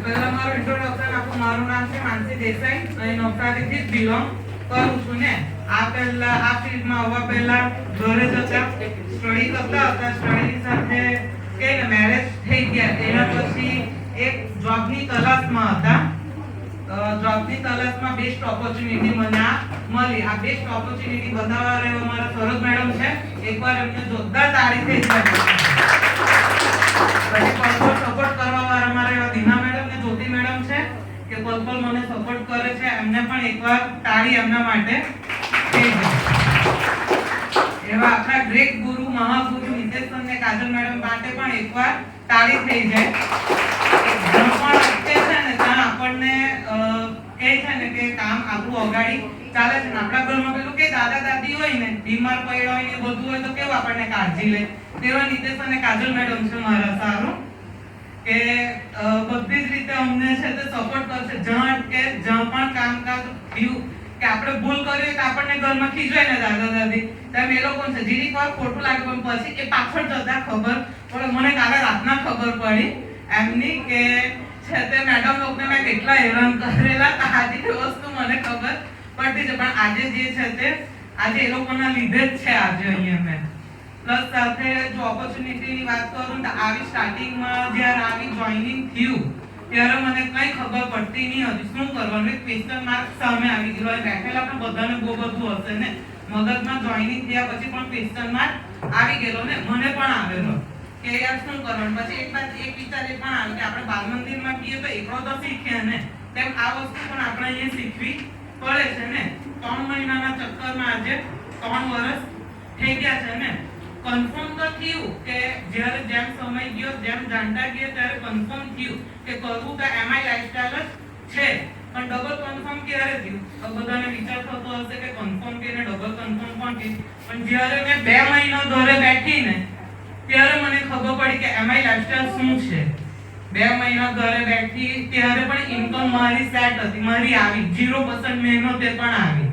પહેલા મારું ઇન્ટ્રોડક્શન આપું. મારું નામ છે માનસી દેસાઈ અને નવસારીથી જ બિલોંગ કરું છું ને. આ ફિલ્ડમાં આવવા પહેલા ઘરે જતા સ્ટડી કરતા હતા. સ્ટડીની સાથે કે મેરેજ થઈ ગયા. એના પછી એક જોબની તલાશમાં હતા. જોબની તલાશમાં બેસ્ટ ઓપોર્ચ્યુનિટી મને મળી. આ બેસ્ટ ઓપોર્ચ્યુનિટી બતાવવા રહ્યા અમારા સરોજ મેડમ છે. એકવાર એમને જોરદાર તાળી થઈ જાય. પછી પલપલ સપોર્ટ કરવા વાળા અમારા એવા દીના મેડમ ને જ્યોતિ મેડમ છે કે પલપલ મને સપોર્ટ કરે છે. એમને પણ એકવાર તાળી એમના માટે થઈ જાય. એવા આપણા ગ્રેટ ગુરુ મહાગુરુ નિતેશ અને કાજલ મેડમ માટે પણ એકવાર તાળી થઈ જાય. પણ છે ને ત્યાં આપણને કહે છે ને કે કામ આપણું અગાડી ચાલે છે. આપણા ઘરમાં પેલું કે દાદા દાદી હોય ને બીમાર પડ્યા હોય ને બધું હોય તો કેવું આપણને કાળજી લે. તેવા નિતેશ અને કાજલ મેડમ છે મારા સારું કે બધી જ રીતે અમને છે તે સપોર્ટ કરશે. જ્યાં પણ કામકાજ થયું કે આપણે ભૂલ કરીએ તો આપણને ઘરમાં ખીજવાય ને દાદા દાદી તેમ એ લોકો છે. જીરીક વાર ખોટું લાગે પણ પછી એ પાછળ જતા ખબર પડે. મને કાલે રાતના ખબર પડી એમની કે છે તે મેડમ લોકોને મેં કેટલા હેરાન કરેલા. આજે એ વસ્તુ મને ખબર પડતી છે. પણ આજે જે છે તે આજે એ લોકોના લીધે જ છે આજે અહીંયા મેં. પ્લસ સાથે જો ઓપોર્ચ્યુનિટીની વાત કરું તો આવી સ્ટાર્ટિંગમાં જ્યારે આવી જોઈનિંગ થયું ત્યારે મને કંઈ ખબર પડતી નહીં હતી શું કરવાનું. એક ક્વેશ્ચન માર્ક સામે આવી ગયો. બેઠેલા પણ બધાને બહુ બધું હશે ને મગજમાં. જોઈનિંગ થયા પછી પણ ક્વેશ્ચન માર્ક આવી ગયેલો ને મને પણ આવેલો કે યાર શું કરવાનું. પછી એક વિચાર એ પણ આવ્યો કે આપણે બાલ મંદિરમાં જઈએ તો એકલો તો શીખીએ ને તેમ આ વસ્તુ પણ આપણે અહીંયા શીખવી પડે છે ને. 3 મહિનાના ચક્કરમાં આજે 3 વર્ષ થઈ ગયા છે ને. કન્ફર્મ તો થયું કે જ્યારે જેમ સમય ગયો જેમ જાણતા ગયા ત્યારે કન્ફર્મ થયું કે કરવું તો એમઆઈ લાઈફસ્ટાઈલ જ છે. પણ ડબલ કન્ફર્મ ક્યારે થયું? બધાને વિચાર થતો હશે કે કન્ફર્મ કે ને ડબલ કન્ફર્મ પણ થયું. પણ જ્યારે મેં 2 મહિના ઘરે બેઠી ને ત્યારે મને ખબર પડી કે એમઆઈ લાઈફસ્ટાઈલ શું છે. 2 મહિના ઘરે બેઠી ત્યારે પણ ઇન્કમ મારી સેટ હતી. મારી આવી 0% મહેનત એ પણ આવી.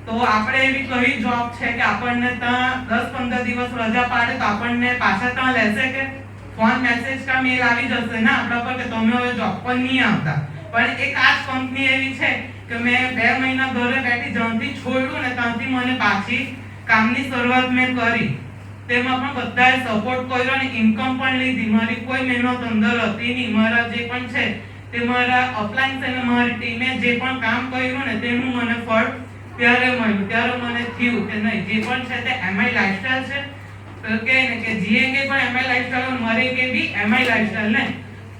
તો આપણે એવી કઈ જોબ છે કે આપણને ત્યાં 10-15 દિવસ રજા પાડે તો આપણને પાછા ત્યાં લેશે કે ફોન મેસેજ કા મેલ આવી જશે ને આપણા પર કે તમે હવે જોબ પર નહીં આવતા. પણ એક આ જ કંપની એવી છે કે મેં 2 મહિના ઘરે બેઠી જ્યાંથી છોડ્યું ને ત્યાંથી મને પાછી કામની શરૂઆત મેં કરી. તેમાં પણ બધાએ સપોર્ટ કર્યો અને ઇન્કમ પણ લીધી. મારી કોઈ મહેનત અંદર હતી નહીં. મારા જે પણ છે તે મારા અપ્લાયન્સ અને મારી ટીમે જે પણ કામ કર્યું ને તેનું મને ફળ ત્યારે મળ્યું. ત્યારે મને થયું કે નહીં જે પણ છે તે એમઆઈ લાઈફસ્ટાઈલ છે. તો કે ને કે જીએંગે પણ એમઆઈ લાઈફસ્ટાઈલ મરે કે બી એમઆઈ લાઈફસ્ટાઈલ ને.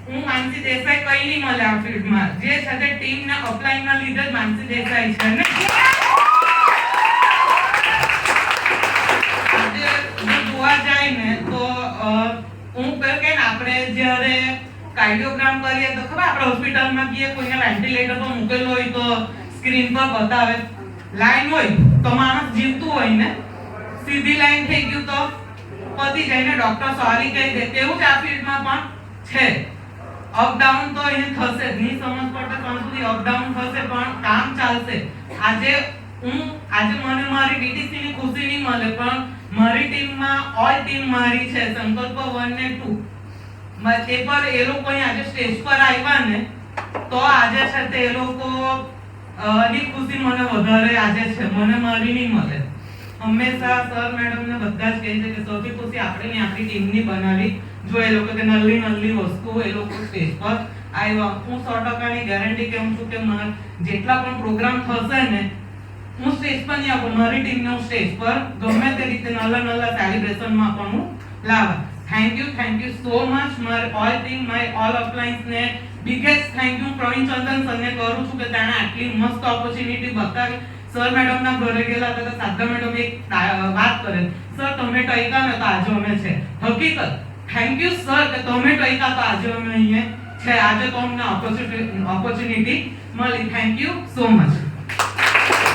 હું માનસી દેસાઈ કઈ નહીં મળે આ ફિલ્ડમાં. જે છે તે ટીમના અપલાઈનના લીધે જ માનસી દેસાઈ છે ને. આજે જોવા જાય ને તો હું કે આપણે જ્યારે કાર્ડિયોગ્રામ કરીએ તો ખબર આપણે હોસ્પિટલમાં ગઈએ કોઈને વેન્ટિલેટર પર મૂકેલો હોય તો સ્ક્રીન પર બતાવે લાઈન હોય તો માણસ જીવતું હોય ને સીધી લાઈન થઈ ગયું તો પતી જાય ને ડોક્ટર સોરી કહી દે. તેવું જ આ ફિલ્ડમાં પણ છે. અપડાઉન તો અહીં થશે જ. નહીં સમજ પડે ત્યાં સુધી અપડાઉન થશે પણ કામ ચાલશે. આજે મને મારી ડીટીસી ની ખુશી નહીં મળે પણ મારી ટીમમાં ઓલ ટીમ મારી છે. સંકલ્પ 1 ને 2 તે પર એ લોકો આજે સ્ટેજ પર આવ્યા ને તો આજે છે તે એ લોકો ની ખુશી મને વધારે આજે છે. મને મારી નહીં મળે. હંમેશા સર મેડમ ને બધા જ કહે છે કે સૌથી ખુશી આપણી ટીમની બનાવી જો એ લોકો કે નલ્લી વસ્તુ એ લોકો સ્ટેજ પર આવ્યા. હું 100% ની ગેરંટી કહું છું કે જેટલા પણ પ્રોગ્રામ થશે ને હું સ્ટેજ પર નહીં આવું. મારી ટીમને હું સ્ટેજ પર ગમે તે રીતે નલ્લા સેલિબ્રેશનમાં પણ હું લાવવા. Thank you so much my all team my all appliance ને બિગેસ્ટ થેન્ક યુ પ્રવીણ ચંદન સરને કરું છું કે તેણે આટલી મસ્ત ઓપોર્ચ્યુનિટી બતાવી. સર મેડમ ના ઘરે ગયેલા હતા તો સાધા મેડમ એક વાત કરે સર તમે ટઈકા ને તો આજે અમે છે. હકીકત થેન્ક યુ સર કે તમે ટઈકા તો આજે અમે અહીંયા છે. આજે તો અમને ઓપોર્ચ્યુનિટી મળી. Thank you so much.